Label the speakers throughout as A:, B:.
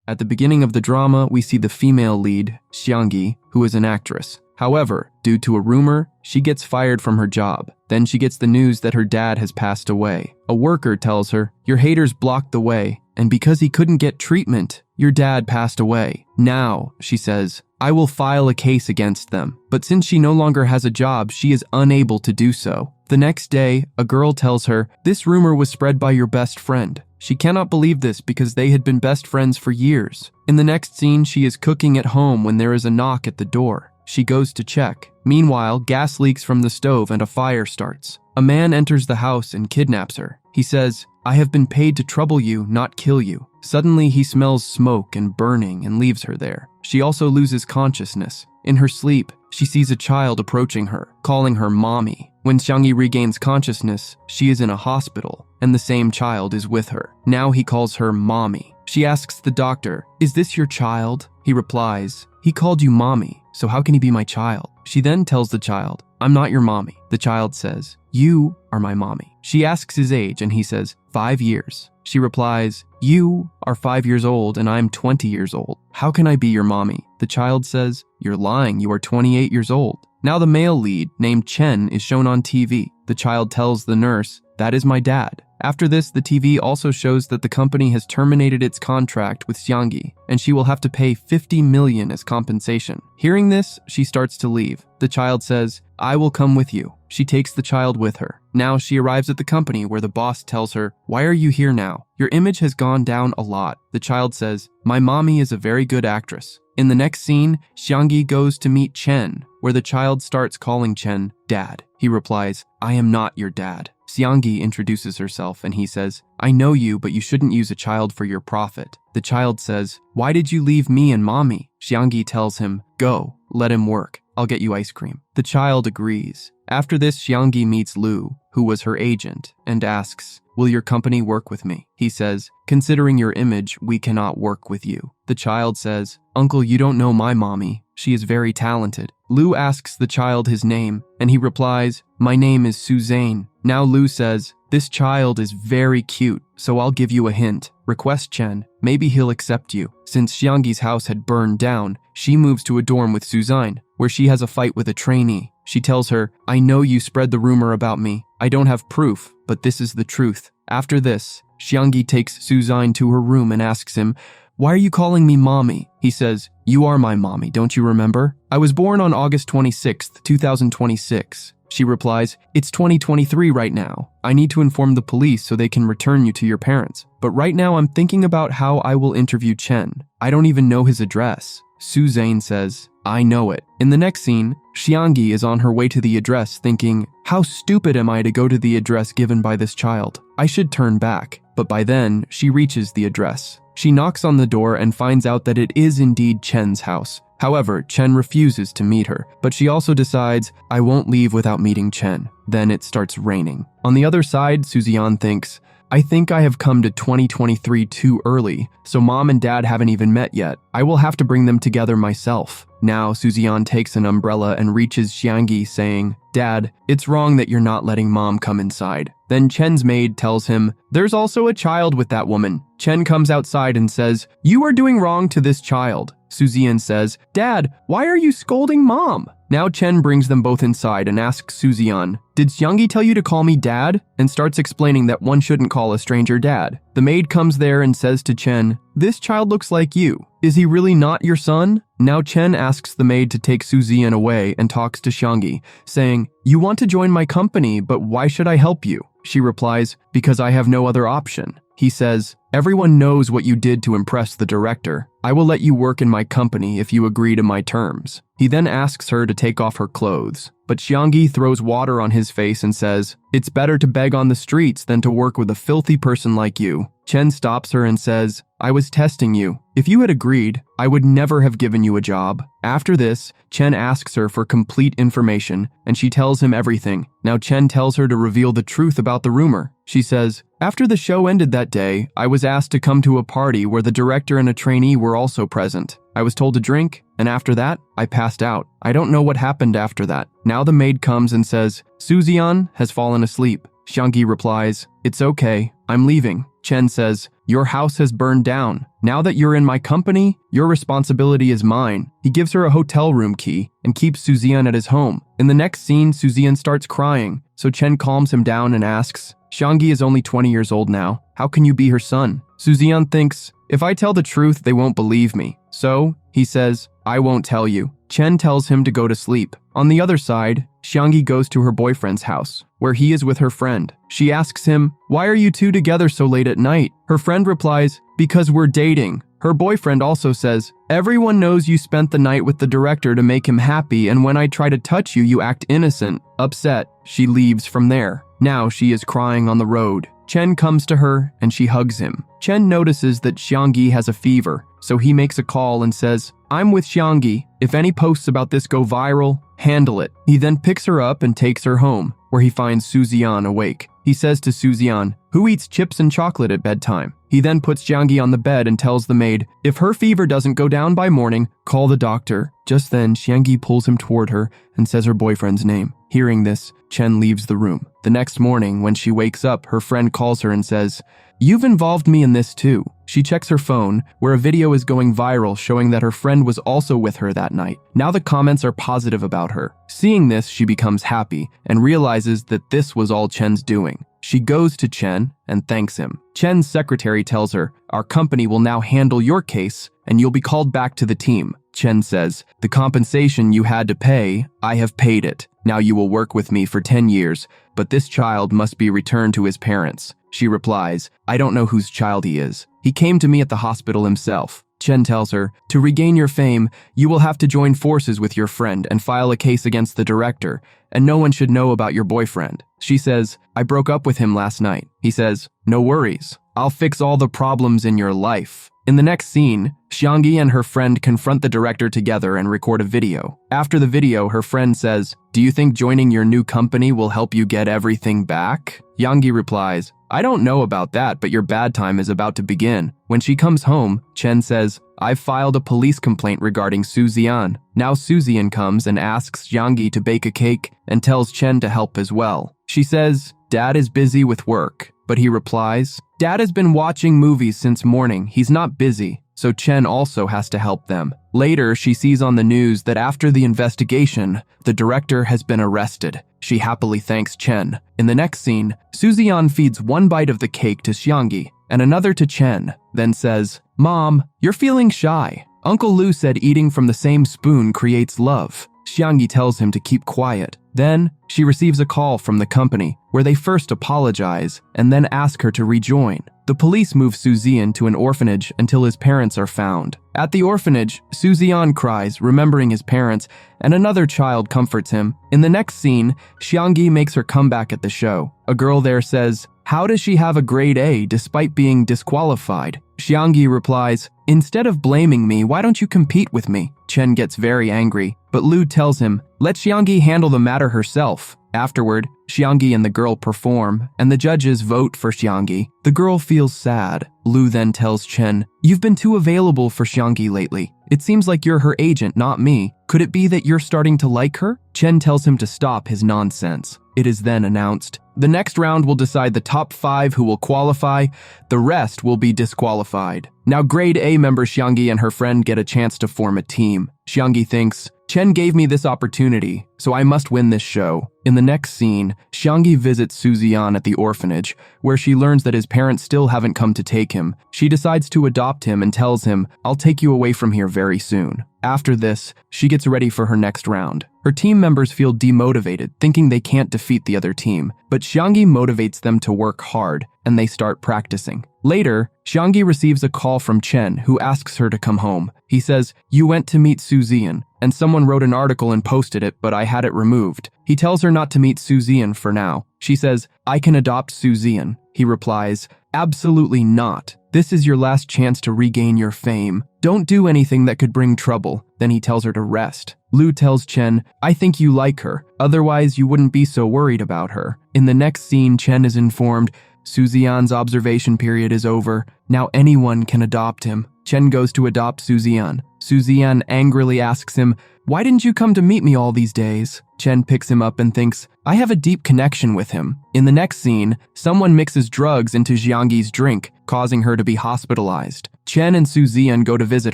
A: At the beginning of the drama, we see the female lead, Xiangyi, who is an actress. However, due to a rumor, she gets fired from her job. Then she gets the news that her dad has passed away. A worker tells her, "Your haters blocked the way, and because he couldn't get treatment, your dad passed away. Now," she says, "I will file a case against them." But since she no longer has a job, she is unable to do so. The next day, a girl tells her, "This rumor was spread by your best friend." She cannot believe this because they had been best friends for years. In the next scene, she is cooking at home when there is a knock at the door. She goes to check. Meanwhile, gas leaks from the stove and a fire starts. A man enters the house and kidnaps her. He says, "I have been paid to trouble you, not kill you." Suddenly, he smells smoke and burning and leaves her there. She also loses consciousness. In her sleep, she sees a child approaching her, calling her mommy. When Xiangyi regains consciousness, she is in a hospital, and the same child is with her. Now he calls her mommy. She asks the doctor, "Is this your child?" He replies, "He called you mommy, so how can he be my child?" She then tells the child, "I'm not your mommy." The child says, "You are my mommy." She asks his age, and he says, 5 years. She replies, "You are 5 years old, and I'm 20 years old. How can I be your mommy?" The child says, "You're lying, you are 28 years old." Now the male lead, named Chen, is shown on TV. The child tells the nurse, "That is my dad." After this, the TV also shows that the company has terminated its contract with Xiangyi, and she will have to pay 50 million as compensation. Hearing this, she starts to leave. The child says, "I will come with you." She takes the child with her. Now she arrives at the company where the boss tells her, "Why are you here now? Your image has gone down a lot." The child says, "My mommy is a very good actress." In the next scene, Xiangyi goes to meet Chen, where the child starts calling Chen dad. He replies, "I am not your dad." Xiangyi introduces herself and he says, "I know you, but you shouldn't use a child for your profit." The child says, "Why did you leave me and mommy?" Xiangyi tells him, "Go, let him work. I'll get you ice cream." The child agrees. After this, Xiangyi meets Lu, who was her agent, and asks, "Will your company work with me?" He says, "Considering your image, we cannot work with you." The child says, "Uncle, you don't know my mommy. She is very talented." Lu asks the child his name, and he replies, "My name is Suzanne." Now Lu says, "This child is very cute, so I'll give you a hint. Request Chen. Maybe he'll accept you." Since Xiangyi's house had burned down, she moves to a dorm with Suzanne, where she has a fight with a trainee. She tells her, "I know you spread the rumor about me. I don't have proof, but this is the truth." After this, Xiangyi takes Suzanne to her room and asks him, "Why are you calling me mommy?" He says, "You are my mommy, don't you remember? I was born on August 26th, 2026. She replies, "It's 2023 right now. I need to inform the police so they can return you to your parents. But right now I'm thinking about how I will interview Chen. I don't even know his address." Suzanne says, "I know it." In the next scene, Xiangyi is on her way to the address thinking, "How stupid am I to go to the address given by this child? I should turn back." But by then, she reaches the address. She knocks on the door and finds out that it is indeed Chen's house. However, Chen refuses to meet her, but she also decides, "I won't leave without meeting Chen." Then it starts raining. On the other side, Suzanne thinks, "I think I have come to 2023 too early, so mom and dad haven't even met yet. I will have to bring them together myself." Now, Suzanne takes an umbrella and reaches Xiangyi saying, "Dad, it's wrong that you're not letting mom come inside." Then Chen's maid tells him, "There's also a child with that woman." Chen comes outside and says, "You are doing wrong to this child." Suzanne says, "Dad, why are you scolding mom?" Now Chen brings them both inside and asks Suzanne, "Did Xiangyi tell you to call me dad?" and starts explaining that one shouldn't call a stranger dad. The maid comes there and says to Chen, "This child looks like you. Is he really not your son?" Now Chen asks the maid to take Suzanne away and talks to Xiangyi, saying, "You want to join my company, but why should I help you?" She replies, "Because I have no other option." He says, "Everyone knows what you did to impress the director. I will let you work in my company if you agree to my terms." He then asks her to take off her clothes, but Xiangyi throws water on his face and says, "It's better to beg on the streets than to work with a filthy person like you." Chen stops her and says, "I was testing you. If you had agreed, I would never have given you a job." After this, Chen asks her for complete information, and she tells him everything. Now Chen tells her to reveal the truth about the rumor. She says, "After the show ended that day, I was asked to come to a party where the director and a trainee were also present. I was told to drink, and after that, I passed out. I don't know what happened after that." Now the maid comes and says, "Suzanne has fallen asleep." Xiangyi replies, "It's okay, I'm leaving." Chen says, "Your house has burned down. Now that you're in my company, your responsibility is mine." He gives her a hotel room key and keeps Suzian at his home. In the next scene, Suzian starts crying, so Chen calms him down and asks, "Xiangyi is only 20 years old now. How can you be her son?" Suzian thinks, "If I tell the truth, they won't believe me." So, he says, "I won't tell you." Chen tells him to go to sleep. On the other side, Xiangyi goes to her boyfriend's house, where he is with her friend. She asks him, "Why are you two together so late at night?" Her friend replies, "Because we're dating." Her boyfriend also says, "Everyone knows you spent the night with the director to make him happy, and when I try to touch you, you act innocent." Upset, she leaves from there. Now she is crying on the road. Chen comes to her and she hugs him. Chen notices that Xiangyi has a fever, so he makes a call and says, "I'm with Xiangyi. If any posts about this go viral, handle it." He then picks her up and takes her home, where he finds Suzian awake. He says to Suzian, "Who eats chips and chocolate at bedtime?" He then puts Xiangyi on the bed and tells the maid, "If her fever doesn't go down by morning, call the doctor." Just then, Xiangyi pulls him toward her and says her boyfriend's name. Hearing this, Chen leaves the room. The next morning, when she wakes up, her friend calls her and says, "You've involved me in this too." She checks her phone, where a video is going viral showing that her friend was also with her that night. Now the comments are positive about her. Seeing this, she becomes happy and realizes that this was all Chen's doing. She goes to Chen and thanks him. Chen's secretary tells her, "Our company will now handle your case and you'll be called back to the team." Chen says, "The compensation you had to pay, I have paid it. Now you will work with me for 10 years, but this child must be returned to his parents." She replies, "I don't know whose child he is. He came to me at the hospital himself." Chen tells her, "To regain your fame, you will have to join forces with your friend and file a case against the director, and no one should know about your boyfriend." She says, "I broke up with him last night." He says, "No worries. I'll fix all the problems in your life." In the next scene, Xiangyi and her friend confront the director together and record a video. After the video, her friend says, "Do you think joining your new company will help you get everything back?" Xiangyi replies, "I don't know about that, but your bad time is about to begin." When she comes home, Chen says, "I've filed a police complaint regarding Suzian." Now Suzian comes and asks Xiangyi to bake a cake and tells Chen to help as well. She says, "Dad is busy with work," but he replies, "Dad has been watching movies since morning. He's not busy." So Chen also has to help them. Later, she sees on the news that after the investigation, the director has been arrested. She happily thanks Chen. In the next scene, Suzian feeds one bite of the cake to Xiangyi and another to Chen, then says, "Mom, you're feeling shy. Uncle Lu said eating from the same spoon creates love." Xiangyi tells him to keep quiet. Then, she receives a call from the company, where they first apologize and then ask her to rejoin. The police move Suzian to an orphanage until his parents are found. At the orphanage, Suzian cries, remembering his parents, and another child comforts him. In the next scene, Xiangyi makes her comeback at the show. A girl there says, "How does she have a grade A despite being disqualified?" Xiangyi replies, "Instead of blaming me, why don't you compete with me?" Chen gets very angry, but Lu tells him, "Let Xiangyi handle the matter herself." Afterward, Xiangyi and the girl perform, and the judges vote for Xiangyi. The girl feels sad. Lu then tells Chen, "You've been too available for Xiangyi lately. It seems like you're her agent, not me. Could it be that you're starting to like her?" Chen tells him to stop his nonsense. It is then announced, "The next round will decide the top 5 who will qualify. The rest will be disqualified." Now grade A member Xiangyi and her friend get a chance to form a team. Xiangyi thinks, "Chen gave me this opportunity, so I must win this show." In the next scene, Xiangyi visits Suzian at the orphanage, where she learns that his parents still haven't come to take him. She decides to adopt him and tells him, "I'll take you away from here very soon." After this, she gets ready for her next round. Her team members feel demotivated, thinking they can't defeat the other team, but Xiangyi motivates them to work hard, and they start practicing. Later, Xiangyi receives a call from Chen, who asks her to come home. He says, "You went to meet Suzian, and someone wrote an article and posted it, but I had it removed." He tells her not to meet Suzian for now. She says, "I can adopt Suzian." He replies, "Absolutely not. This is your last chance to regain your fame. Don't do anything that could bring trouble." Then he tells her to rest. Lu tells Chen, "I think you like her. Otherwise, you wouldn't be so worried about her." In the next scene, Chen is informed Suzian's observation period is over. Now anyone can adopt him. Chen goes to adopt Suzian. Suzian angrily asks him, "Why didn't you come to meet me all these days?" Chen picks him up and thinks, "I have a deep connection with him." In the next scene, someone mixes drugs into Xiangyi's drink, causing her to be hospitalized. Chen and Suzian go to visit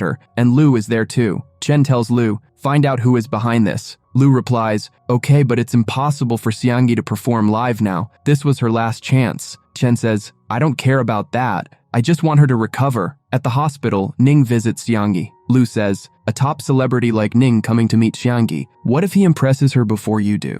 A: her, and Lu is there too. Chen tells Lu, "Find out who is behind this." Lu replies, "Okay, but it's impossible for Xiangyi to perform live now. This was her last chance." Chen says, "I don't care about that. I just want her to recover." At the hospital, Ning visits Xiangyi. Lu says, "A top celebrity like Ning coming to meet Xiangyi. What if he impresses her before you do?"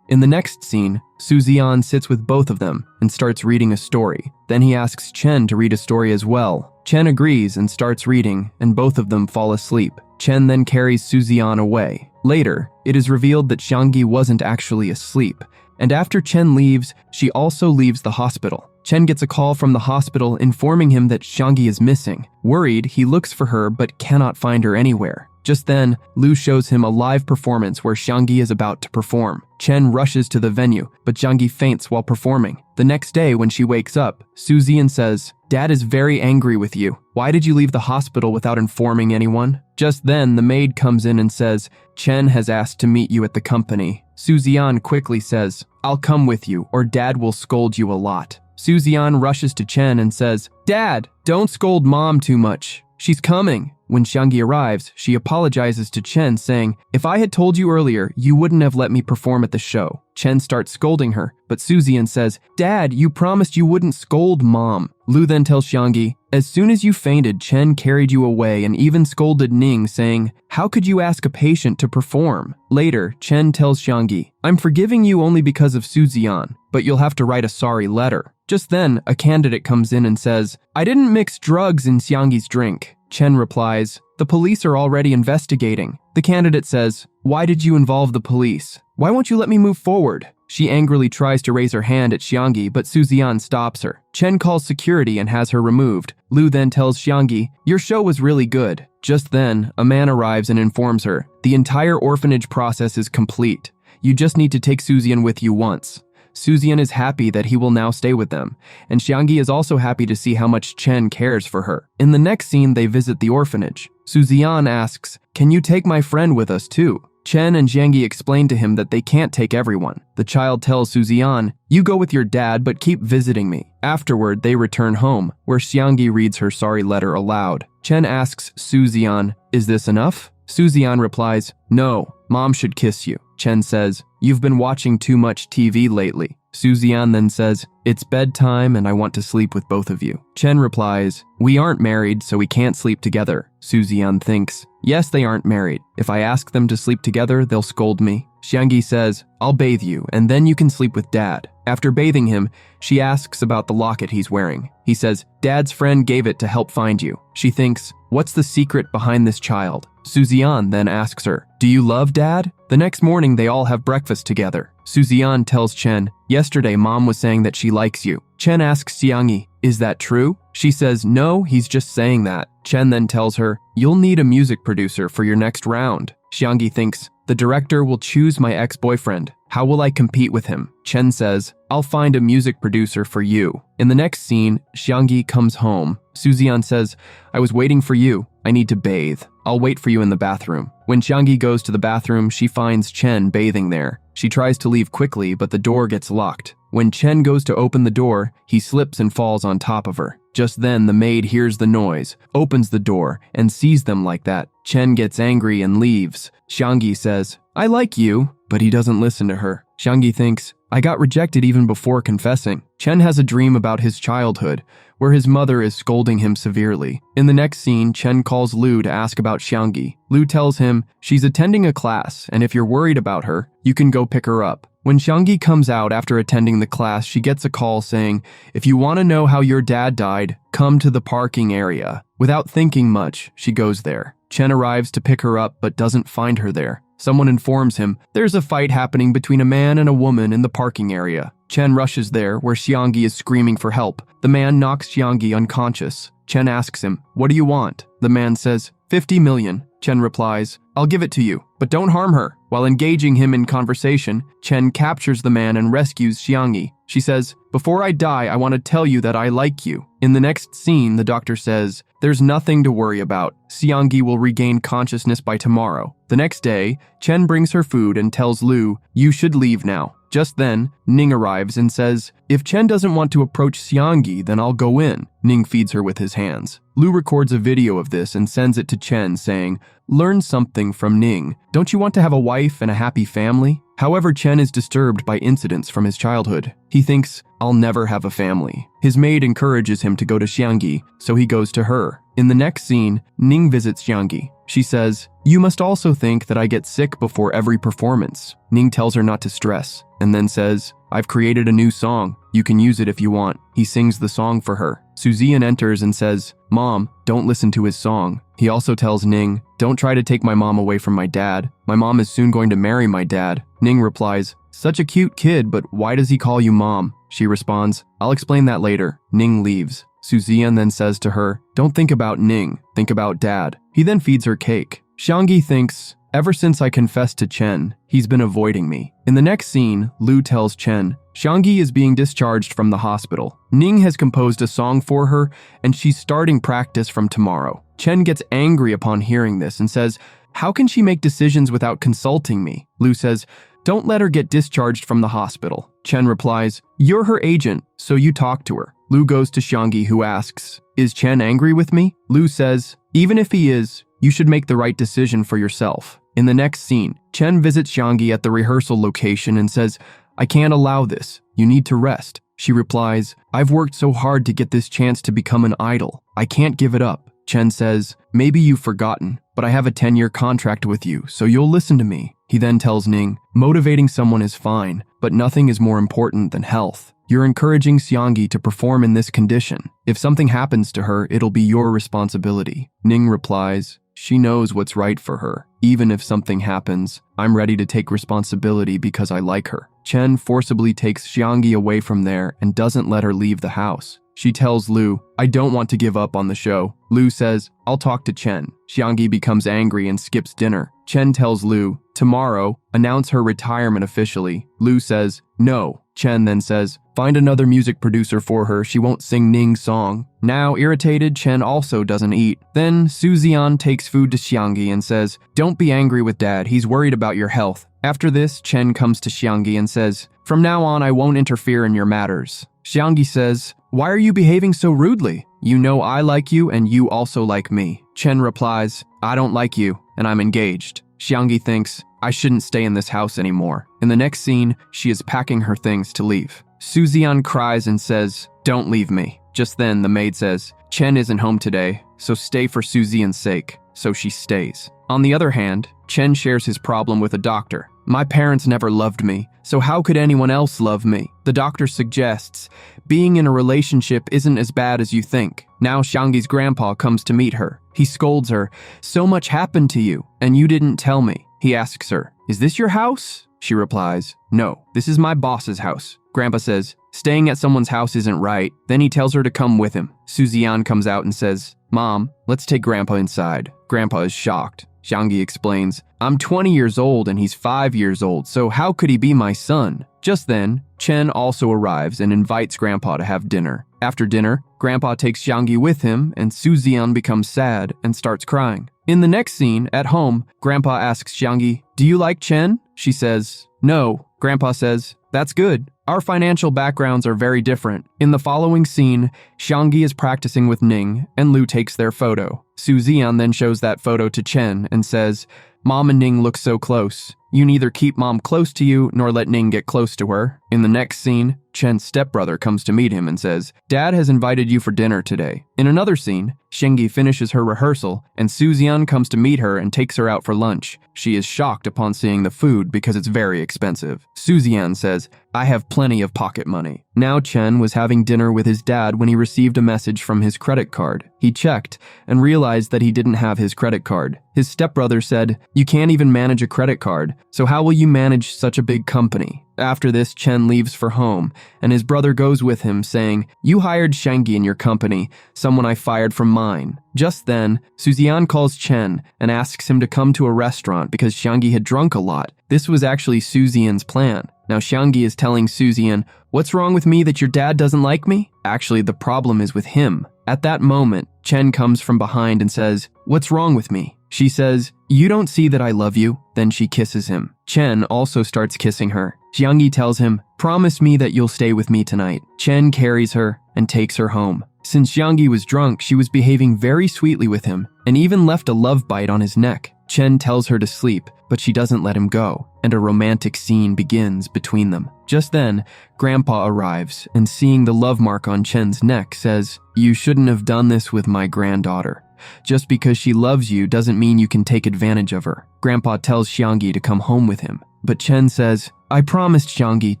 A: In the next scene, Suzian sits with both of them and starts reading a story. Then he asks Chen to read a story as well. Chen agrees and starts reading, and both of them fall asleep. Chen then carries Suzian away. Later, it is revealed that Xiangyi wasn't actually asleep, and after Chen leaves, she also leaves the hospital. Chen gets a call from the hospital informing him that Xiangyi is missing. Worried, he looks for her but cannot find her anywhere. Just then, Lu shows him a live performance where Xiangyi is about to perform. Chen rushes to the venue, but Xiangyi faints while performing. The next day, when she wakes up, Suzian says, "Dad is very angry with you. Why did you leave the hospital without informing anyone?" Just then, the maid comes in and says, "Chen has asked to meet you at the company." Suzian quickly says, "I'll come with you, or Dad will scold you a lot." Suzian rushes to Chen and says, "Dad, don't scold Mom too much. She's coming." When Xiangyi arrives, she apologizes to Chen, saying, "If I had told you earlier, you wouldn't have let me perform at the show." Chen starts scolding her, but Suzian says, "Dad, you promised you wouldn't scold Mom." Lu then tells Xiangyi, "As soon as you fainted, Chen carried you away and even scolded Ning, saying, 'How could you ask a patient to perform?'" Later, Chen tells Xiangyi, "I'm forgiving you only because of Suzian, but you'll have to write a sorry letter." Just then, a candidate comes in and says, "I didn't mix drugs in Xiangyi's drink." Chen replies, "The police are already investigating." The candidate says, "Why did you involve the police? Why won't you let me move forward?" She angrily tries to raise her hand at Xiangyi, but Suzian stops her. Chen calls security and has her removed. Lu then tells Xiangyi, "Your show was really good." Just then, a man arrives and informs her, "The entire orphanage process is complete. You just need to take Suzian with you once." Suzian is happy that he will now stay with them, and Xiangyi is also happy to see how much Chen cares for her. In the next scene, they visit the orphanage. Suzian asks, "Can you take my friend with us too?" Chen and Xiangyi explain to him that they can't take everyone. The child tells Suzian, "You go with your dad, but keep visiting me." Afterward, they return home, where Xiangyi reads her sorry letter aloud. Chen asks Suzian, "Is this enough?" Suzian replies, "No, Mom should kiss you." Chen says, "You've been watching too much TV lately." Suzian then says, "It's bedtime and I want to sleep with both of you." Chen replies, "We aren't married, so we can't sleep together." Suzian thinks, "Yes, they aren't married. If I ask them to sleep together, they'll scold me." Xiangyi says, "I'll bathe you, and then you can sleep with Dad." After bathing him, she asks about the locket he's wearing. He says, "Dad's friend gave it to help find you." She thinks, "What's the secret behind this child?" Suzian then asks her, "Do you love Dad?" The next morning, they all have breakfast together. Suzian tells Chen, "Yesterday, Mom was saying that she likes you." Chen asks Xiangyi, "Is that true?" She says, "No, he's just saying that." Chen then tells her, "You'll need a music producer for your next round." Xiangyi thinks, "The director will choose my ex-boyfriend. How will I compete with him?" Chen says, "I'll find a music producer for you." In the next scene, Xiangyi comes home. Suzian says, "I was waiting for you. I need to bathe. I'll wait for you in the bathroom." When Xiangyi goes to the bathroom, she finds Chen bathing there. She tries to leave quickly, but the door gets locked. When Chen goes to open the door, he slips and falls on top of her. Just then, the maid hears the noise, opens the door, and sees them like that. Chen gets angry and leaves. Xiangyi says, "I like you," but he doesn't listen to her. Xiangyi thinks, "I got rejected even before confessing." Chen has a dream about his childhood, where his mother is scolding him severely. In the next scene, Chen calls Lu to ask about Xiangyi. Lu tells him, "She's attending a class, and if you're worried about her, you can go pick her up." When Xiangyi comes out after attending the class, she gets a call saying, "If you want to know how your dad died, come to the parking area." Without thinking much, she goes there. Chen arrives to pick her up but doesn't find her there. Someone informs him there's a fight happening between a man and a woman in the parking area. Chen rushes there, where Xiangyi is screaming for help. The man knocks Xiangyi unconscious. Chen asks him, "What do you want?" The man says, 50 million. Chen replies, "I'll give it to you, but don't harm her." While engaging him in conversation, Chen captures the man and rescues Xiangyi. She says, "Before I die, I want to tell you that I like you." In the next scene, the doctor says, "There's nothing to worry about. Xiangyi will regain consciousness by tomorrow." The next day, Chen brings her food and tells Lu, "You should leave now." Just then, Ning arrives and says, "If Chen doesn't want to approach Xiangyi, then I'll go in." Ning feeds her with his hands. Lu records a video of this and sends it to Chen saying, "Learn something from Ning. Don't you want to have a wife and a happy family?" However, Chen is disturbed by incidents from his childhood. He thinks, "I'll never have a family." His maid encourages him to go to Xiangyi, so he goes to her. In the next scene, Ning visits Xiangyi. She says, "You must also think that I get sick before every performance." Ning tells her not to stress, and then says, "I've created a new song. You can use it if you want." He sings the song for her. Suzian enters and says, "Mom, don't listen to his song." He also tells Ning, "Don't try to take my mom away from my dad. My mom is soon going to marry my dad." Ning replies, "Such a cute kid, but why does he call you mom?" She responds, "I'll explain that later." Ning leaves. Suzian then says to her, "Don't think about Ning, think about dad." He then feeds her cake. Xiangyi thinks, "Ever since I confessed to Chen, he's been avoiding me." In the next scene, Lu tells Chen, Xiangyi is being discharged from the hospital. Ning has composed a song for her, and she's starting practice from tomorrow. Chen gets angry upon hearing this and says, "How can she make decisions without consulting me?" Lu says, "Don't let her get discharged from the hospital." Chen replies, "You're her agent, so you talk to her." Lu goes to Xiangyi, who asks, "Is Chen angry with me?" Lu says, "Even if he is, you should make the right decision for yourself." In the next scene, Chen visits Xiangyi at the rehearsal location and says, "I can't allow this. You need to rest." She replies, "I've worked so hard to get this chance to become an idol. I can't give it up." Chen says, "Maybe you've forgotten, but I have a 10-year contract with you, so you'll listen to me." He then tells Ning, "Motivating someone is fine, but nothing is more important than health. You're encouraging Xiangyi to perform in this condition. If something happens to her, it'll be your responsibility." Ning replies, "She knows what's right for her. Even if something happens, I'm ready to take responsibility because I like her." Chen forcibly takes Xiangyi away from there and doesn't let her leave the house. She tells Lu, "I don't want to give up on the show." Lu says, "I'll talk to Chen." Xiangyi becomes angry and skips dinner. Chen tells Lu, "Tomorrow, announce her retirement officially." Lu says, "No." Chen then says, "Find another music producer for her. She won't sing Ning's song." Now irritated, Chen also doesn't eat. Then Suzian takes food to Xiangyi and says, "Don't be angry with dad. He's worried about your health." After this, Chen comes to Xiangyi and says, "From now on, I won't interfere in your matters." Xiangyi says, "Why are you behaving so rudely? You know I like you and you also like me." Chen replies, "I don't like you and I'm engaged." Xiangyi thinks, "I shouldn't stay in this house anymore." In the next scene, she is packing her things to leave. Suzian cries and says, "Don't leave me." Just then, the maid says, "Chen isn't home today, so stay for Suzian's sake." So she stays. On the other hand, Chen shares his problem with a doctor. "My parents never loved me, so how could anyone else love me?" The doctor suggests, "Being in a relationship isn't as bad as you think." Now Xiangyi's grandpa comes to meet her. He scolds her, "So much happened to you, and you didn't tell me." He asks her, "Is this your house?" She replies, "No, this is my boss's house." Grandpa says, "Staying at someone's house isn't right." Then he tells her to come with him. Suzian comes out and says, "Mom, let's take Grandpa inside." Grandpa is shocked. Xiangyi explains, "I'm 20 years old and he's 5 years old, so how could he be my son?" Just then, Chen also arrives and invites Grandpa to have dinner. After dinner, Grandpa takes Xiangyi with him and Suzian becomes sad and starts crying. In the next scene, at home, Grandpa asks Xiangyi, "Do you like Chen?" She says, "No." Grandpa says, "That's good. Our financial backgrounds are very different." In the following scene, Xiangyi is practicing with Ning, and Lu takes their photo. Suzian then shows that photo to Chen and says, "Mom and Ning look so close. You neither keep Mom close to you nor let Ning get close to her." In the next scene, Chen's stepbrother comes to meet him and says, "Dad has invited you for dinner today." In another scene, Xiangyi finishes her rehearsal and Suzian comes to meet her and takes her out for lunch. She is shocked upon seeing the food because it's very expensive. Suzian says, "I have plenty of pocket money." Now Chen was having dinner with his dad when he received a message from his credit card. He checked and realized that he didn't have his credit card. His stepbrother said, "You can't even manage a credit card, so how will you manage such a big company?" After this, Chen leaves for home, and his brother goes with him, saying, "You hired Shangi in your company, someone I fired from mine." Just then, Suzian calls Chen and asks him to come to a restaurant because Shangi had drunk a lot. This was actually Suzian's plan. Now Shangi is telling Suzian, "What's wrong with me that your dad doesn't like me?" Actually, the problem is with him. At that moment, Chen comes from behind and says, "What's wrong with me?" She says, "You don't see that I love you?" Then she kisses him. Chen also starts kissing her. Xiangyi tells him, "Promise me that you'll stay with me tonight." Chen carries her and takes her home. Since Xiangyi was drunk, she was behaving very sweetly with him and even left a love bite on his neck. Chen tells her to sleep, but she doesn't let him go, and a romantic scene begins between them. Just then, Grandpa arrives and seeing the love mark on Chen's neck says, "You shouldn't have done this with my granddaughter. Just because she loves you doesn't mean you can take advantage of her." Grandpa tells Xiangyi to come home with him, but Chen says, "I promised Xiangyi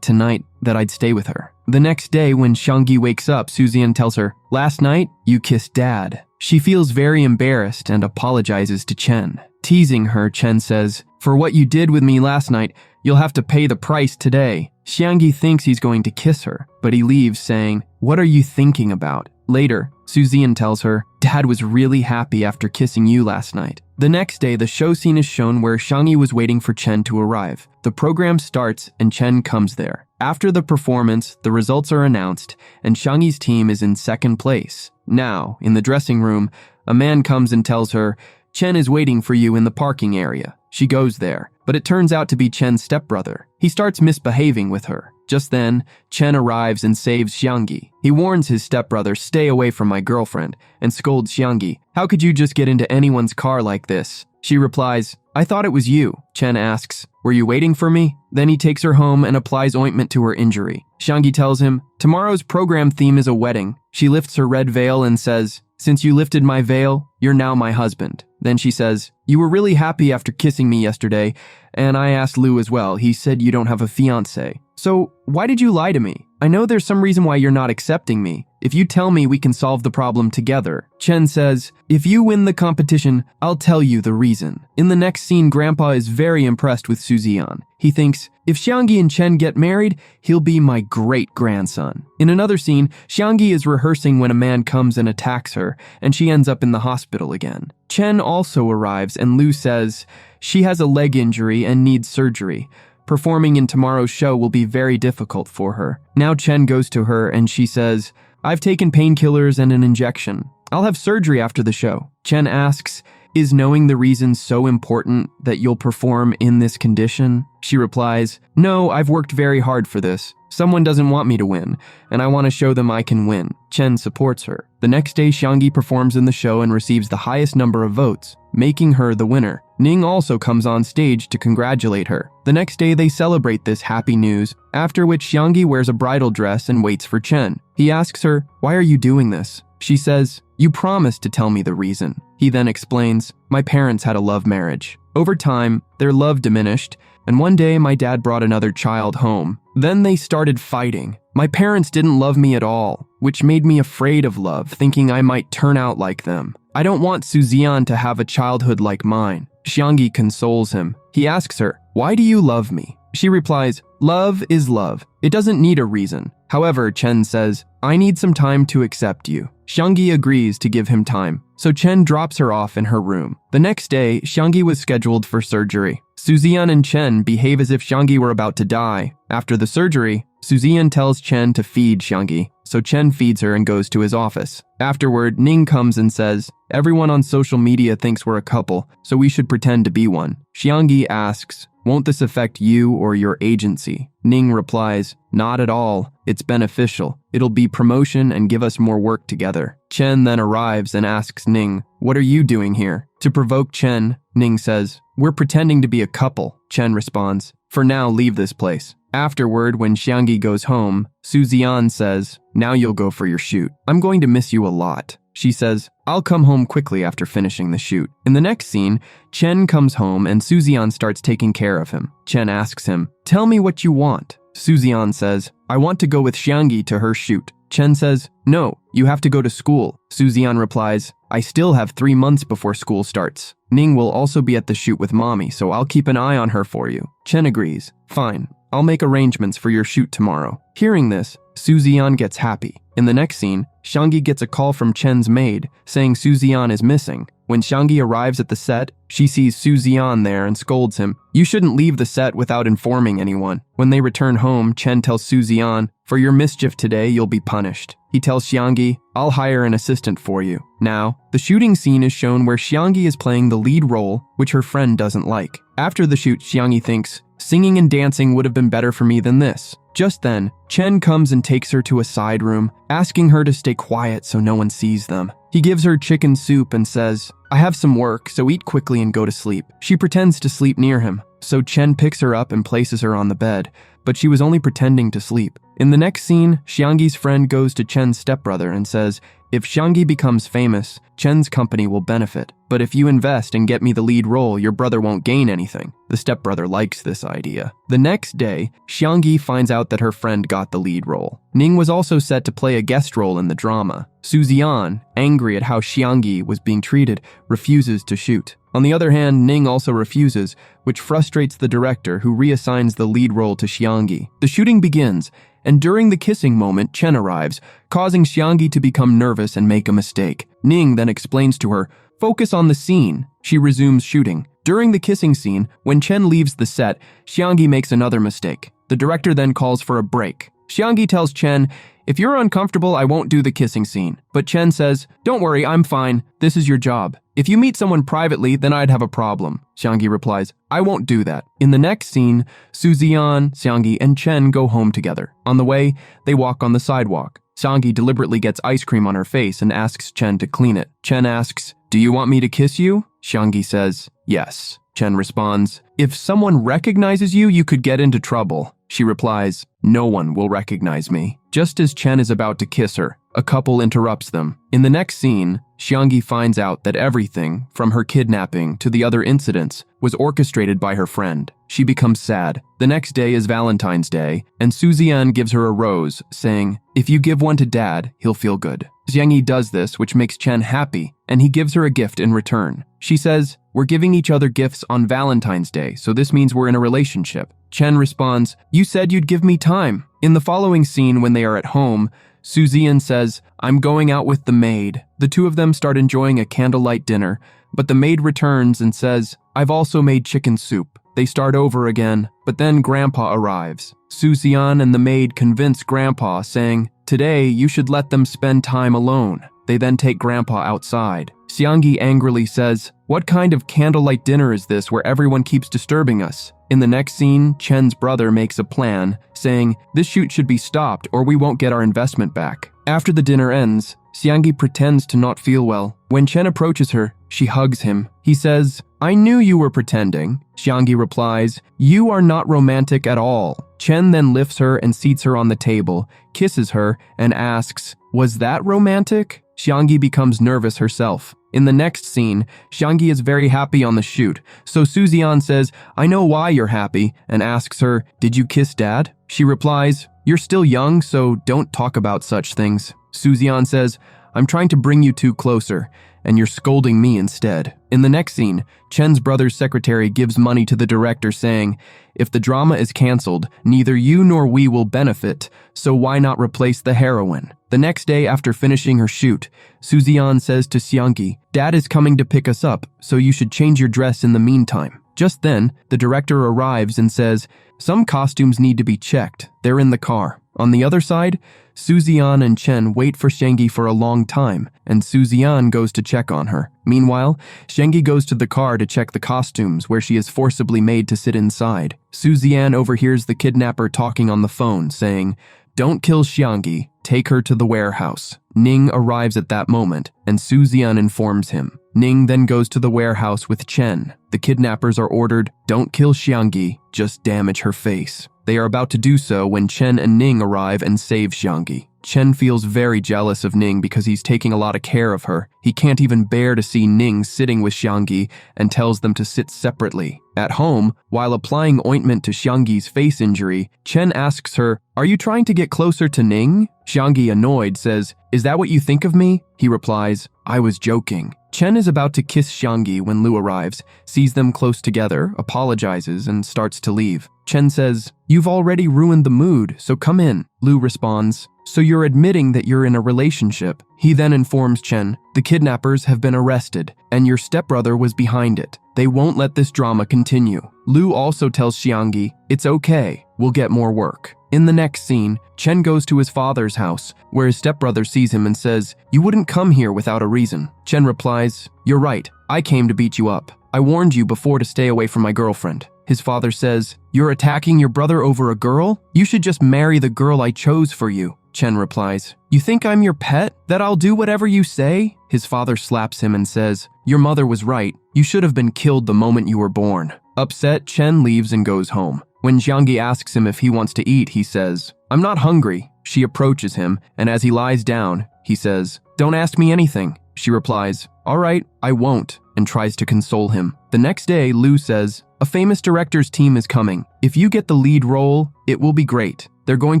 A: tonight that I'd stay with her." The next day, when Xiangyi wakes up, Suzian tells her, "Last night, you kissed Dad." She feels very embarrassed and apologizes to Chen. Teasing her, Chen says, "For what you did with me last night, you'll have to pay the price today." Xiangyi thinks he's going to kiss her, but he leaves saying, "What are you thinking about?" Later, Suzian tells her, "Dad was really happy after kissing you last night." The next day, the show scene is shown where Xiangyi was waiting for Chen to arrive. The program starts and Chen comes there. After the performance, the results are announced and Xiangyi's team is in second place. Now, in the dressing room, a man comes and tells her, "Chen is waiting for you in the parking area." She goes there, but it turns out to be Chen's stepbrother. He starts misbehaving with her. Just then, Chen arrives and saves Xiangyi. He warns his stepbrother, "Stay away from my girlfriend," and scolds Xiangyi, "How could you just get into anyone's car like this?" She replies, "I thought it was you." Chen asks, "Were you waiting for me?" Then he takes her home and applies ointment to her injury. Xiangyi tells him, "Tomorrow's program theme is a wedding." She lifts her red veil and says, "Since you lifted my veil, you're now my husband." Then she says, "You were really happy after kissing me yesterday, and I asked Lou as well. He said you don't have a fiancé. So why did you lie to me? I know there's some reason why you're not accepting me. If you tell me, we can solve the problem together." Chen says, "If you win the competition, I'll tell you the reason." In the next scene, Grandpa is very impressed with Suzian. He thinks, "If Xiangyi and Chen get married, he'll be my great-grandson." In another scene, Xiangyi is rehearsing when a man comes and attacks her, and she ends up in the hospital again. Chen also arrives, and Lou says she has a leg injury and needs surgery. Performing in tomorrow's show will be very difficult for her. Now Chen goes to her and she says, "I've taken painkillers and an injection. I'll have surgery after the show." Chen asks, "Is knowing the reason so important that you'll perform in this condition?" She replies, "No, I've worked very hard for this. Someone doesn't want me to win, and I want to show them I can win." Chen supports her. The next day, Xiangyi performs in the show and receives the highest number of votes, making her the winner. Ning also comes on stage to congratulate her. The next day, they celebrate this happy news, after which Xiangyi wears a bridal dress and waits for Chen. He asks her, "Why are you doing this?" She says, "You promised to tell me the reason." He then explains, "My parents had a love marriage. Over time, their love diminished, and one day my dad brought another child home. Then they started fighting. My parents didn't love me at all, which made me afraid of love, thinking I might turn out like them. I don't want Suzian to have a childhood like mine." Xiangyi consoles him. He asks her, "Why do you love me?" She replies, "Love is love. It doesn't need a reason." However, Chen says, "I need some time to accept you." Xiangyi agrees to give him time, so Chen drops her off in her room. The next day, Xiangyi was scheduled for surgery. Suzian and Chen behave as if Xiangyi were about to die. After the surgery, Suzian tells Chen to feed Xiangyi, so Chen feeds her and goes to his office. Afterward, Ning comes and says, "Everyone on social media thinks we're a couple, so we should pretend to be one." Xiangyi asks, "Won't this affect you or your agency?" Ning replies, "Not at all. It's beneficial. It'll be promotion and give us more work together." Chen then arrives and asks Ning, "What are you doing here?" To provoke Chen, Ning says, "We're pretending to be a couple." Chen responds, "For now, leave this place." Afterward, when Xiangyi goes home, Suzian says, "Now you'll go for your shoot. I'm going to miss you a lot." She says, "I'll come home quickly after finishing the shoot." In the next scene, Chen comes home and Suzian starts taking care of him. Chen asks him, "Tell me what you want." Suzian says, "I want to go with Xiangyi to her shoot." Chen says, "No, you have to go to school." Suzian replies, "I still have 3 months before school starts. Ning will also be at the shoot with mommy, so I'll keep an eye on her for you." Chen agrees. "Fine, I'll make arrangements for your shoot tomorrow. Hearing this, Su Ziyan gets happy. In the next scene, Xiangyi gets a call from Chen's maid saying Su Ziyan is missing. When Xiangyi arrives at the set, she sees Su Ziyan there and scolds him. You shouldn't leave the set without informing anyone. When they return home, Chen tells Su Ziyan, for your mischief today, you'll be punished. He tells Xiangyi, I'll hire an assistant for you. Now, the shooting scene is shown where Xiangyi is playing the lead role, which her friend doesn't like. After the shoot, Xiangyi thinks, singing and dancing would have been better for me than this. Just then, Chen comes and takes her to a side room, asking her to stay quiet so no one sees them. He gives her chicken soup and says, I have some work, so eat quickly and go to sleep. She pretends to sleep near him, so Chen picks her up and places her on the bed, but she was only pretending to sleep. In the next scene, Xiangyi's friend goes to Chen's stepbrother and says, if Xiangyi becomes famous, Chen's company will benefit. But if you invest and get me the lead role, your brother won't gain anything. The stepbrother likes this idea. The next day, Xiangyi finds out that her friend got the lead role. Ning was also set to play a guest role in the drama. Su Ziyan, angry at how Xiangyi was being treated, refuses to shoot. On the other hand, Ning also refuses, which frustrates the director, who reassigns the lead role to Xiangyi. The shooting begins, and during the kissing moment, Chen arrives, causing Xiangyi to become nervous and make a mistake. Ning then explains to her, focus on the scene. She resumes shooting. During the kissing scene, when Chen leaves the set, Xiangyi makes another mistake. The director then calls for a break. Xiangyi tells Chen, if you're uncomfortable, I won't do the kissing scene. But Chen says, don't worry, I'm fine. This is your job. If you meet someone privately, then I'd have a problem. Xiangyi replies, I won't do that. In the next scene, Su Ziyan, Xiangyi, and Chen go home together. On the way, they walk on the sidewalk. Xiangyi deliberately gets ice cream on her face and asks Chen to clean it. Chen asks, do you want me to kiss you? Xiangyi says, yes. Chen responds, if someone recognizes you, you could get into trouble. She replies, no one will recognize me. Just as Chen is about to kiss her, a couple interrupts them. In the next scene, Xiangyi finds out that everything, from her kidnapping to the other incidents, was orchestrated by her friend. She becomes sad. The next day is Valentine's Day, and Su Ziyan gives her a rose, saying, if you give one to Dad, he'll feel good. Xiangyi does this, which makes Chen happy, and he gives her a gift in return. She says, we're giving each other gifts on Valentine's Day, so this means we're in a relationship. Chen responds, you said you'd give me time. In the following scene, when they are at home, Su Ziyan says, I'm going out with the maid. The two of them start enjoying a candlelight dinner, but the maid returns and says, I've also made chicken soup. They start over again, but then Grandpa arrives. Su Ziyan and the maid convince Grandpa, saying, today you should let them spend time alone. They then take Grandpa outside. Xiangyi angrily says, what kind of candlelight dinner is this where everyone keeps disturbing us? In the next scene, Chen's brother makes a plan, saying, this shoot should be stopped or we won't get our investment back. After the dinner ends, Xiangyi pretends to not feel well. When Chen approaches her, she hugs him. He says, I knew you were pretending. Xiangyi replies, you are not romantic at all. Chen then lifts her and seats her on the table, kisses her, and asks, was that romantic? Xiangyi becomes nervous herself. In the next scene, Xiangyi is very happy on the shoot, so Su Ziyan says, I know why you're happy, and asks her, did you kiss Dad? She replies, you're still young, so don't talk about such things. Su Ziyan says, I'm trying to bring you two closer, and you're scolding me instead. In the next scene, Chen's brother's secretary gives money to the director saying, if the drama is cancelled, neither you nor we will benefit, so why not replace the heroine? The next day after finishing her shoot, Su Ziyan says to Xiangyi, Dad is coming to pick us up, so you should change your dress in the meantime. Just then, the director arrives and says, some costumes need to be checked. They're in the car. On the other side, Su Ziyan and Chen wait for Xiangyi for a long time, and Su Ziyan goes to check on her. Meanwhile, Xiangyi goes to the car to check the costumes, where she is forcibly made to sit inside. Su Ziyan overhears the kidnapper talking on the phone, saying, don't kill Xiangyi, take her to the warehouse. Ning arrives at that moment, and Su Ziyan informs him. Ning then goes to the warehouse with Chen. The kidnappers are ordered, don't kill Xiangyi, just damage her face. They are about to do so when Chen and Ning arrive and save Xiangyi. Chen feels very jealous of Ning because he's taking a lot of care of her. He can't even bear to see Ning sitting with Xiangyi and tells them to sit separately. At home, while applying ointment to Xiangyi's face injury, Chen asks her, "Are you trying to get closer to Ning?" Xiangyi, annoyed, says, "Is that what you think of me?" He replies, "I was joking." Chen is about to kiss Xiangyi when Lu arrives, sees them close together, apologizes, and starts to leave. Chen says, "You've already ruined the mood, so come in." Lu responds, "So you're admitting that you're in a relationship?" He then informs Chen, "The kidnappers have been arrested, and your stepbrother was behind it. They won't let this drama continue." Lu also tells Xiangyi, "It's okay, we'll get more work." In the next scene, Chen goes to his father's house, where his stepbrother sees him and says, "You wouldn't come here without a reason." Chen replies, "You're right, I came to beat you up. I warned you before to stay away from my girlfriend." His father says, "You're attacking your brother over a girl? You should just marry the girl I chose for you." Chen replies, "You think I'm your pet? That I'll do whatever you say?" His father slaps him and says, "Your mother was right. You should have been killed the moment you were born." Upset, Chen leaves and goes home. When Xiangyi asks him if he wants to eat, he says, "I'm not hungry." She approaches him, and as he lies down, he says, "Don't ask me anything." She replies, "All right, I won't," and tries to console him. The next day, Lu says, "A famous director's team is coming. If you get the lead role, it will be great. They're going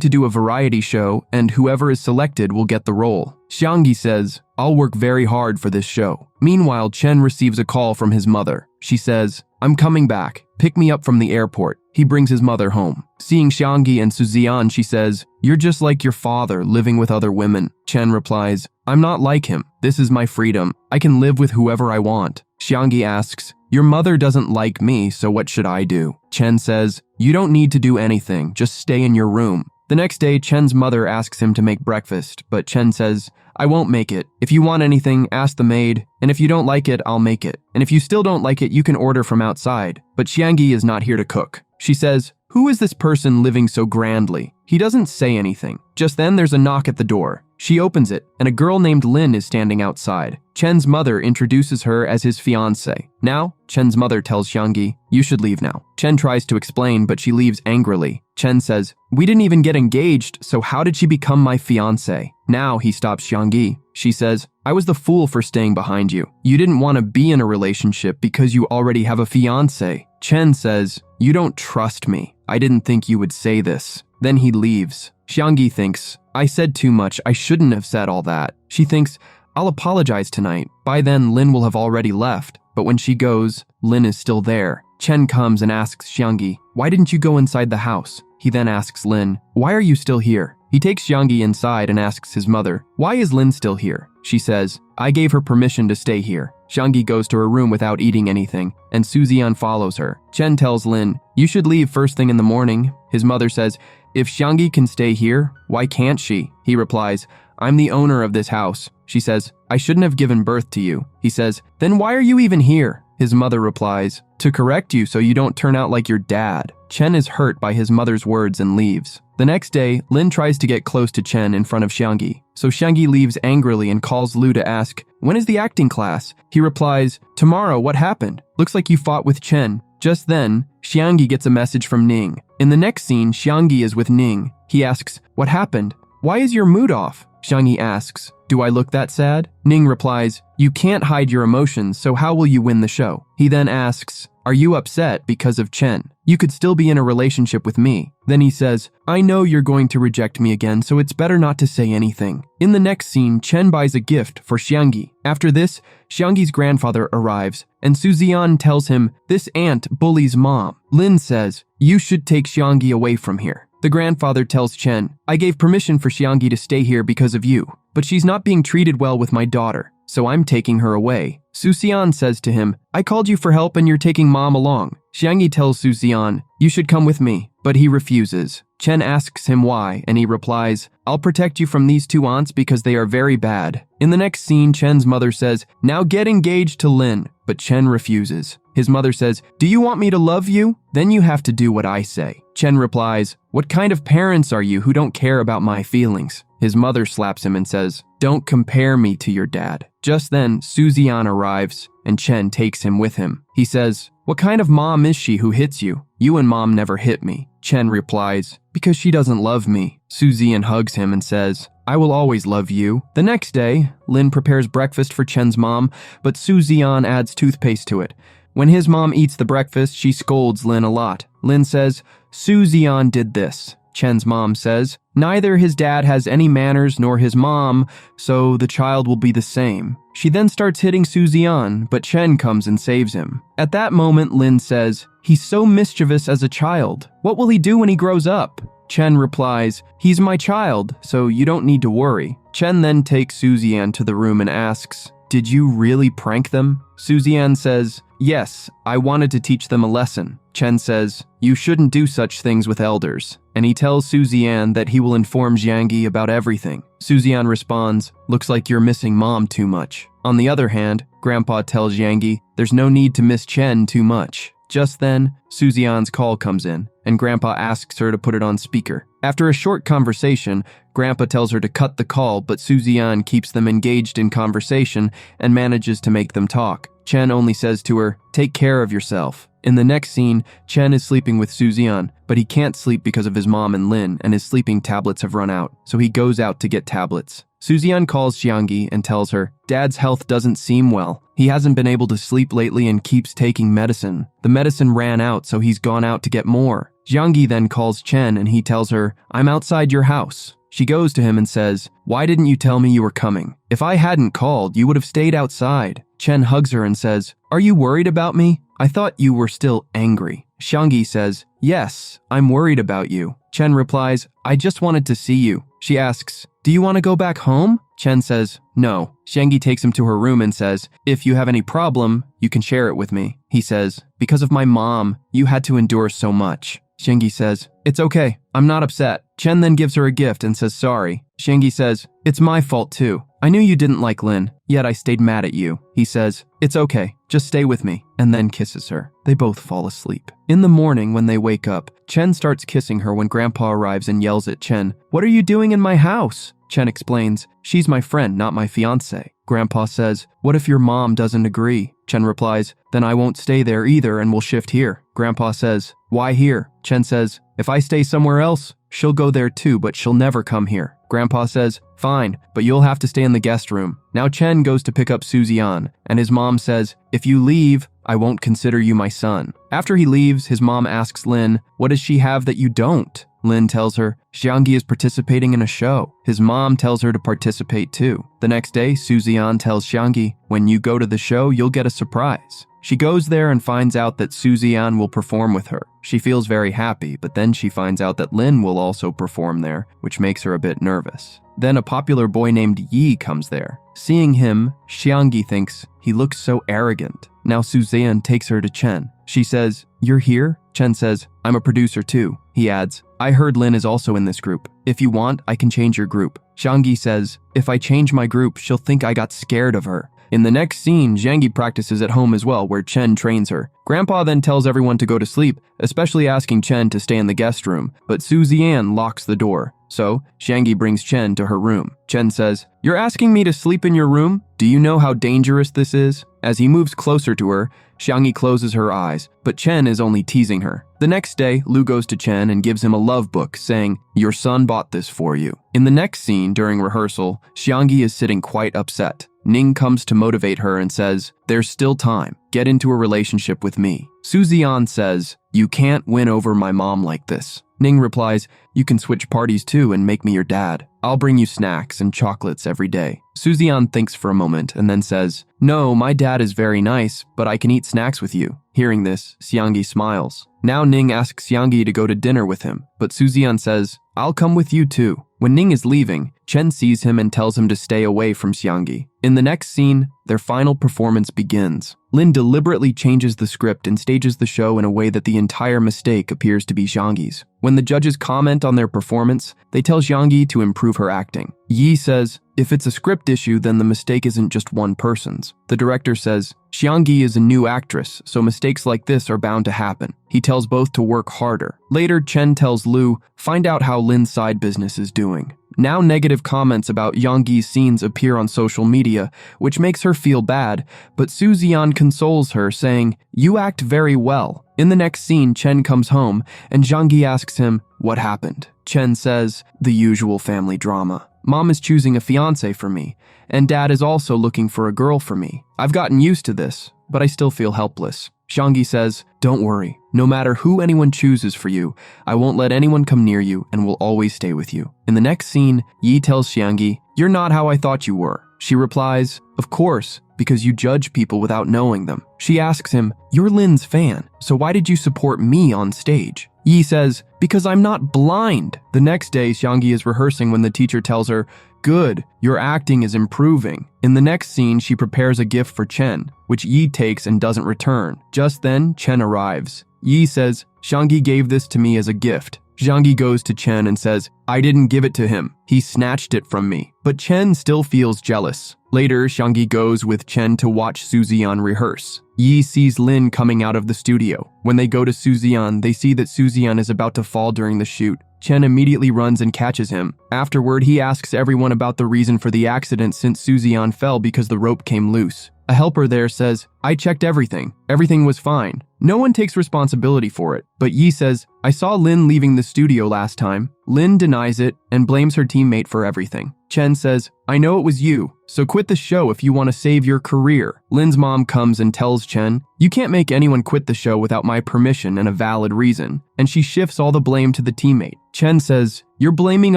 A: to do a variety show, and whoever is selected will get the role." Xiangyi says, "I'll work very hard for this show." Meanwhile, Chen receives a call from his mother. She says, "I'm coming back. Pick me up from the airport." He brings his mother home. Seeing Xiangyi and Suzian, she says, "You're just like your father, living with other women." Chen replies, "I'm not like him. This is my freedom. I can live with whoever I want." Xiangyi asks, "Your mother doesn't like me, so what should I do?" Chen says, "You don't need to do anything. Just stay in your room." The next day, Chen's mother asks him to make breakfast, but Chen says, "I won't make it. If you want anything, ask the maid, and if you don't like it, I'll make it. And if you still don't like it, you can order from outside." But Xiangyi is not here to cook. She says, "Who is this person living so grandly?" He doesn't say anything. Just then there's a knock at the door. She opens it, and a girl named Lin is standing outside. Chen's mother introduces her as his fiancée. Now, Chen's mother tells Xiangyi, "You should leave now." Chen tries to explain, but she leaves angrily. Chen says, "We didn't even get engaged, so how did she become my fiancée?" Now he stops Xiangyi. She says, "I was the fool for staying behind you. You didn't want to be in a relationship because you already have a fiancé." Chen says, "You don't trust me. I didn't think you would say this." Then he leaves. Xiangyi thinks, "I said too much. I shouldn't have said all that." She thinks, "I'll apologize tonight." By then, Lin will have already left. But when she goes, Lin is still there. Chen comes and asks Xiangyi, "Why didn't you go inside the house?" He then asks Lin, "Why are you still here?" He takes Xiangyi inside and asks his mother, "Why is Lin still here?" She says, "I gave her permission to stay here." Xiangyi goes to her room without eating anything, and Suzian follows her. Chen tells Lin, "You should leave first thing in the morning." His mother says, "If Xiangyi can stay here, why can't she?" He replies, "I'm the owner of this house." She says, "I shouldn't have given birth to you." He says, "Then why are you even here?" His mother replies, "To correct you so you don't turn out like your dad." Chen is hurt by his mother's words and leaves. The next day, Lin tries to get close to Chen in front of Xiangyi. So Xiangyi leaves angrily and calls Lu to ask, "When is the acting class?" He replies, "Tomorrow, what happened? Looks like you fought with Chen." Just then, Xiangyi gets a message from Ning. In the next scene, Xiangyi is with Ning. He asks, "What happened? Why is your mood off?" Xiangyi asks, "Do I look that sad?" Ning replies, "You can't hide your emotions, so how will you win the show?" He then asks, "Are you upset because of Chen? You could still be in a relationship with me." Then he says, "I know you're going to reject me again, so it's better not to say anything." In the next scene, Chen buys a gift for Xiangyi. After this, Xiangyi's grandfather arrives, and Suzian tells him, "This aunt bullies mom." Lin says, "You should take Xiangyi away from here." The grandfather tells Chen, "I gave permission for Xiangyi to stay here because of you, but she's not being treated well with my daughter, so I'm taking her away." Suzian says to him, "I called you for help and you're taking mom along." Xiangyi tells Suzian, "You should come with me," but he refuses. Chen asks him why, and he replies, "I'll protect you from these two aunts because they are very bad." In the next scene, Chen's mother says, "Now get engaged to Lin," but Chen refuses. His mother says, "Do you want me to love you? Then you have to do what I say." Chen replies, "What kind of parents are you who don't care about my feelings?" His mother slaps him and says, "Don't compare me to your dad." Just then, Suzian arrives, and Chen takes him with him. He says, "What kind of mom is she who hits you? You and mom never hit me." Chen replies, "Because she doesn't love me." Suzian hugs him and says, I will always love you. The next day, Lin prepares breakfast for Chen's mom, but Su Zian adds toothpaste to it. When his mom eats the breakfast, she scolds Lin a lot. Lin says, Su Zian did this. Chen's mom says, neither his dad has any manners nor his mom, so the child will be the same. She then starts hitting Su Zian, but Chen comes and saves him. At that moment, Lin says, he's so mischievous as a child. What will he do when he grows up? Chen replies, he's my child, so you don't need to worry. Chen then takes Su Zian to the room and asks, did you really prank them? Su Zian says, yes, I wanted to teach them a lesson. Chen says, you shouldn't do such things with elders. And he tells Su Zian that he will inform Jiangyi about everything. Su Zian responds, looks like you're missing mom too much. On the other hand, Grandpa tells Jiangyi, there's no need to miss Chen too much. Just then, Su Zian's call comes in, and Grandpa asks her to put it on speaker. After a short conversation, Grandpa tells her to cut the call, but Su Zian keeps them engaged in conversation and manages to make them talk. Chen only says to her, take care of yourself. In the next scene, Chen is sleeping with Su Zian, but he can't sleep because of his mom and Lin, and his sleeping tablets have run out, so he goes out to get tablets. Su Zian calls Jiangyi and tells her, Dad's health doesn't seem well. He hasn't been able to sleep lately and keeps taking medicine. The medicine ran out, so he's gone out to get more. Jiangyi then calls Chen and he tells her, I'm outside your house. She goes to him and says, why didn't you tell me you were coming? If I hadn't called, you would have stayed outside. Chen hugs her and says, are you worried about me? I thought you were still angry. Jiangyi says, yes, I'm worried about you. Chen replies, I just wanted to see you. She asks, do you want to go back home? Chen says, no. Jiangyi takes him to her room and says, if you have any problem, you can share it with me. He says, because of my mom, you had to endure so much. Jiangyi says, it's okay, I'm not upset. Chen then gives her a gift and says sorry. Jiangyi says, it's my fault too. I knew you didn't like Lin, yet I stayed mad at you. He says, it's okay, just stay with me, and then kisses her. They both fall asleep. In the morning, when they wake up, Chen starts kissing her when Grandpa arrives and yells at Chen, what are you doing in my house? Chen explains, she's my friend, not my fiancé. Grandpa says, what if your mom doesn't agree? Chen replies, then I won't stay there either and we'll shift here. Grandpa says, why here? Chen says, if I stay somewhere else, she'll go there too, but she'll never come here. Grandpa says, fine, but you'll have to stay in the guest room. Now Chen goes to pick up Su Zian, and his mom says, if you leave, I won't consider you my son. After he leaves, his mom asks Lin, what does she have that you don't? Lin tells her, Jiangyi is participating in a show. His mom tells her to participate too. The next day, Su Zian tells Jiangyi, when you go to the show, you'll get a surprise. She goes there and finds out that Su Zian will perform with her. She feels very happy, but then she finds out that Lin will also perform there, which makes her a bit nervous. Then a popular boy named Yi comes there. Seeing him, Jiangyi thinks he looks so arrogant. Now Su Zian takes her to Chen. She says, you're here? Chen says, I'm a producer too. He adds, I heard Lin is also in this group. If you want, I can change your group. Jiangyi says, if I change my group, she'll think I got scared of her. In the next scene, Jiangyi practices at home as well, where Chen trains her. Grandpa then tells everyone to go to sleep, especially asking Chen to stay in the guest room, but Su Zian locks the door. So, Jiangyi brings Chen to her room. Chen says, you're asking me to sleep in your room? Do you know how dangerous this is? As he moves closer to her, Jiangyi closes her eyes, but Chen is only teasing her. The next day, Lu goes to Chen and gives him a love book, saying, your son bought this for you. In the next scene, during rehearsal, Jiangyi is sitting quite upset. Ning comes to motivate her and says, there's still time. Get into a relationship with me. Su Zian says, you can't win over my mom like this. Ning replies, you can switch parties too and make me your dad. I'll bring you snacks and chocolates every day. Su Zian thinks for a moment and then says, no, my dad is very nice, but I can eat snacks with you. Hearing this, Jiangyi smiles. Now Ning asks Jiangyi to go to dinner with him, but Su Zian says, I'll come with you too. When Ning is leaving, Chen sees him and tells him to stay away from Jiangyi. In the next scene, their final performance begins. Lin deliberately changes the script and stages the show in a way that the entire mistake appears to be Jiangyi's. When the judges comment on their performance, they tell Jiangyi to improve her acting. Yi says, if it's a script issue, then the mistake isn't just one person's. The director says, Jiangyi is a new actress, so mistakes like this are bound to happen. He tells both to work harder. Later, Chen tells Lu, find out how Lin's side business is doing. Now negative comments about Jiangyi's scenes appear on social media, which makes her feel bad, but Su Zian consoles her, saying, you act very well. In the next scene, Chen comes home, and Jiangyi asks him, what happened? Chen says, the usual family drama. Mom is choosing a fiancé for me, and Dad is also looking for a girl for me. I've gotten used to this, but I still feel helpless. Xiangyi says, don't worry. No matter who anyone chooses for you, I won't let anyone come near you and will always stay with you. In the next scene, Yi tells Xiangyi, you're not how I thought you were. She replies, of course, because you judge people without knowing them. She asks him, you're Lin's fan, so why did you support me on stage? Yi says, because I'm not blind. The next day, Xiangyi is rehearsing when the teacher tells her, good, your acting is improving. In the next scene, she prepares a gift for Chen, which Yi takes and doesn't return. Just then, Chen arrives. Yi says, Xiangyi gave this to me as a gift. Xiangyi goes to Chen and says, I didn't give it to him. He snatched it from me. But Chen still feels jealous. Later, Xiangyi goes with Chen to watch Suzian rehearse. Yi sees Lin coming out of the studio. When they go to Suzian, they see that Suzian is about to fall during the shoot. Chen immediately runs and catches him. Afterward, he asks everyone about the reason for the accident since Suzian fell because the rope came loose. A helper there says, I checked everything. Everything was fine. No one takes responsibility for it. But Yi says, I saw Lin leaving the studio last time. Lin denies it and blames her teammate for everything. Chen says, I know it was you, so quit the show if you want to save your career. Lin's mom comes and tells Chen, you can't make anyone quit the show without my permission and a valid reason. And she shifts all the blame to the teammate. Chen says, you're blaming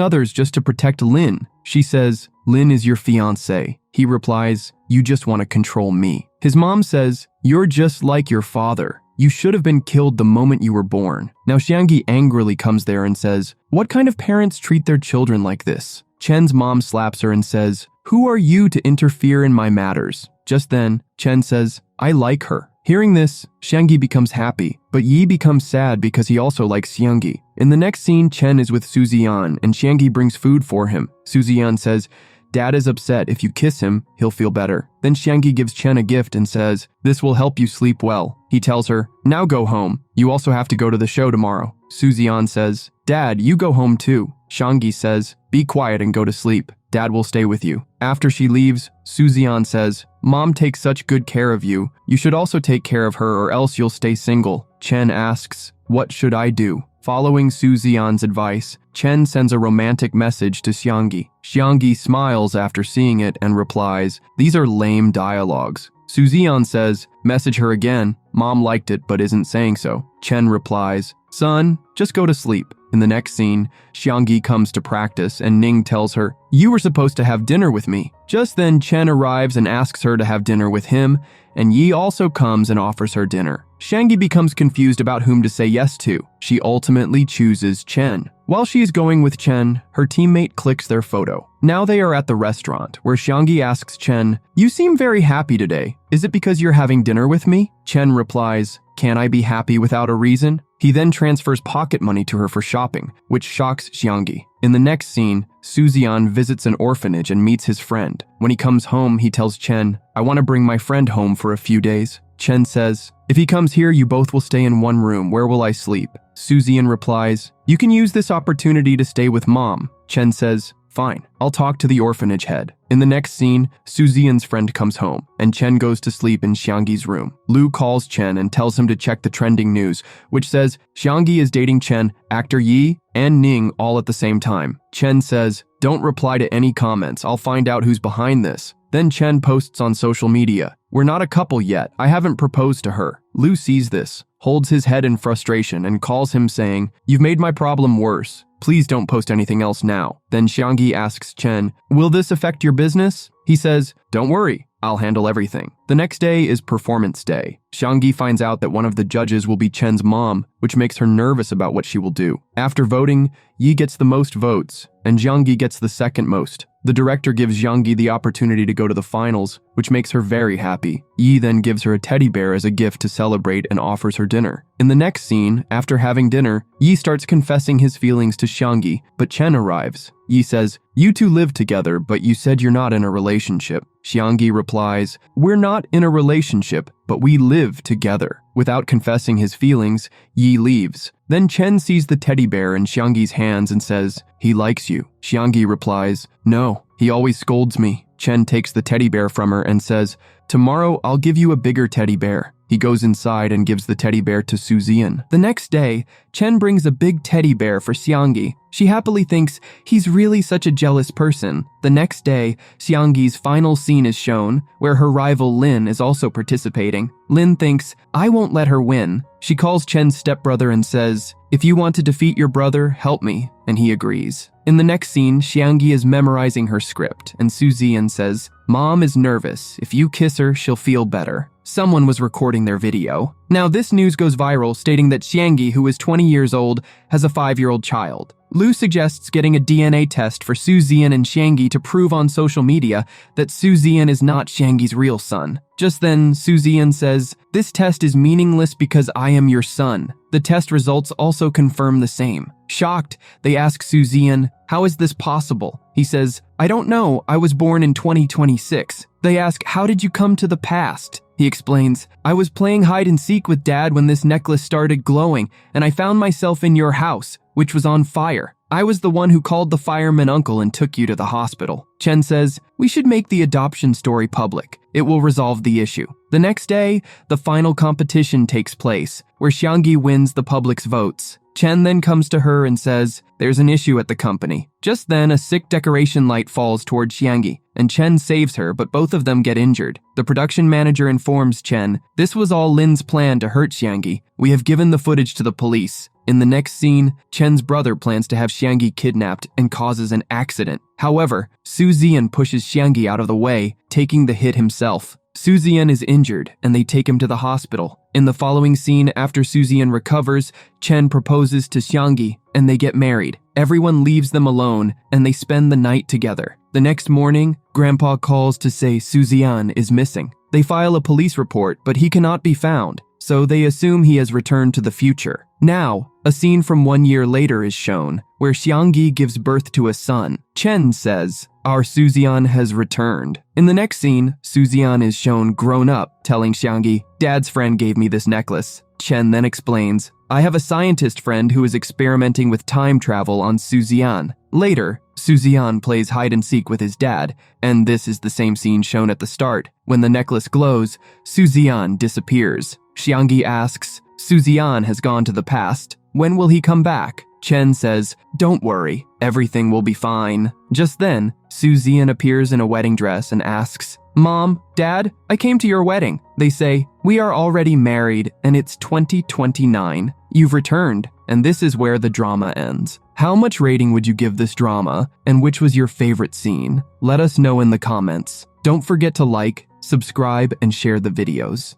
A: others just to protect Lin. She says, Lin is your fiancé. He replies, you just want to control me. His mom says, you're just like your father. You should have been killed the moment you were born. Now Xiangyi angrily comes there and says, what kind of parents treat their children like this? Chen's mom slaps her and says, who are you to interfere in my matters? Just then, Chen says, I like her. Hearing this, Xiangyi becomes happy, but Yi becomes sad because he also likes Xiangyi. In the next scene, Chen is with Suzian and Xiangyi brings food for him. Suzian says, Dad is upset. If you kiss him, he'll feel better. Then Xiangyi gives Chen a gift and says, this will help you sleep well. He tells her, now go home. You also have to go to the show tomorrow. Suzian says, Dad, you go home too. Xiangyi says, be quiet and go to sleep. Dad will stay with you. After she leaves, Suzian says, Mom takes such good care of you. You should also take care of her or else you'll stay single. Chen asks, what should I do? Following Suzian's advice, Chen sends a romantic message to Xiangyi. Xiangyi smiles after seeing it and replies, these are lame dialogues. Suzian says, message her again. Mom liked it but isn't saying so. Chen replies, son, just go to sleep. In the next scene, Xiangyi comes to practice and Ning tells her, you were supposed to have dinner with me. Just then, Chen arrives and asks her to have dinner with him, and Yi also comes and offers her dinner. Xiangyi becomes confused about whom to say yes to. She ultimately chooses Chen. While she is going with Chen, her teammate clicks their photo. Now they are at the restaurant, where Xiangyi asks Chen, you seem very happy today. Is it because you're having dinner with me? Chen replies, can I be happy without a reason? He then transfers pocket money to her for shopping, which shocks Xiangyi. In the next scene, Suzian visits an orphanage and meets his friend. When he comes home, he tells Chen, I want to bring my friend home for a few days. Chen says, if he comes here, you both will stay in one room. Where will I sleep? Suzian replies, you can use this opportunity to stay with Mom. Chen says, fine, I'll talk to the orphanage head. In the next scene, Suzian's friend comes home, and Chen goes to sleep in Xiangyi's room. Lu calls Chen and tells him to check the trending news, which says Xiangyi is dating Chen, actor Yi, and Ning all at the same time. Chen says, don't reply to any comments, I'll find out who's behind this. Then Chen posts on social media, we're not a couple yet, I haven't proposed to her. Lu sees this, holds his head in frustration, and calls him saying, you've made my problem worse. Please don't post anything else now. Then Xiangyi asks Chen, will this affect your business? He says, don't worry, I'll handle everything. The next day is performance day. Xiangyi finds out that one of the judges will be Chen's mom, which makes her nervous about what she will do. After voting, Yi gets the most votes, and Xiangyi gets the second most. The director gives Xiangyi the opportunity to go to the finals, which makes her very happy. Yi then gives her a teddy bear as a gift to celebrate and offers her dinner. In the next scene, after having dinner, Yi starts confessing his feelings to Xiangyi, but Chen arrives. Yi says, you two live together, but you said you're not in a relationship. Xiangyi replies, we're not in a relationship, but we live together. Without confessing his feelings, Yi leaves. Then Chen sees the teddy bear in Xiangyi's hands and says, he likes you. Xiangyi replies, no, he always scolds me. Chen takes the teddy bear from her and says, tomorrow I'll give you a bigger teddy bear. He goes inside and gives the teddy bear to Suzian. The next day, Chen brings a big teddy bear for Xiangyi. She happily thinks he's really such a jealous person. The next day, Xiangyi's final scene is shown, where her rival Lin is also participating. Lin thinks, I won't let her win. She calls Chen's stepbrother and says, if you want to defeat your brother, help me, and he agrees. In the next scene, Xiangyi is memorizing her script, and Suzian says, Mom is nervous. If you kiss her, she'll feel better. Someone was recording their video. Now this news goes viral, stating that Xiangyi, who is 20 years old, has a 5-year-old child. Lu suggests getting a DNA test for Suzian and Xiangyi to prove on social media that Suzian is not Xiangyi's real son. Just then, Suzian says, this test is meaningless because I am your son. The test results also confirm the same. Shocked, they ask Suzian, how is this possible? He says, I don't know, I was born in 2026. They ask, how did you come to the past? He explains, I was playing hide and seek with Dad when this necklace started glowing, and I found myself in your house, which was on fire. I was the one who called the fireman uncle and took you to the hospital. Chen says, we should make the adoption story public. It will resolve the issue. The next day, the final competition takes place, where Xiangyi wins the public's votes. Chen then comes to her and says, there's an issue at the company. Just then, a sick decoration light falls toward Xiangyi, and Chen saves her, but both of them get injured. The production manager informs Chen, this was all Lin's plan to hurt Xiangyi. We have given the footage to the police. In the next scene, Chen's brother plans to have Xiangyi kidnapped and causes an accident. However, Suzian pushes Xiangyi out of the way, taking the hit himself. Suzian is injured, and they take him to the hospital. In the following scene, after Suzian recovers, Chen proposes to Xiangyi, and they get married. Everyone leaves them alone, and they spend the night together. The next morning, Grandpa calls to say Suzian is missing. They file a police report, but he cannot be found, so they assume he has returned to the future. Now, a scene from 1 year later is shown, where Xiangyi gives birth to a son. Chen says, our Suzian has returned. In the next scene, Suzian is shown grown up, telling Xiangyi, Dad's friend gave me this necklace. Chen then explains, I have a scientist friend who is experimenting with time travel on Suzian. Later, Suzian plays hide and seek with his dad, and this is the same scene shown at the start. When the necklace glows, Suzian disappears. Xiangyi asks, Suzian has gone to the past. When will he come back? Chen says, don't worry, everything will be fine. Just then, Suzian appears in a wedding dress and asks, Mom, Dad, I came to your wedding. They say, we are already married and it's 2029. You've returned, and this is where the drama ends. How much rating would you give this drama, and which was your favorite scene? Let us know in the comments. Don't forget to like, subscribe, and share the videos.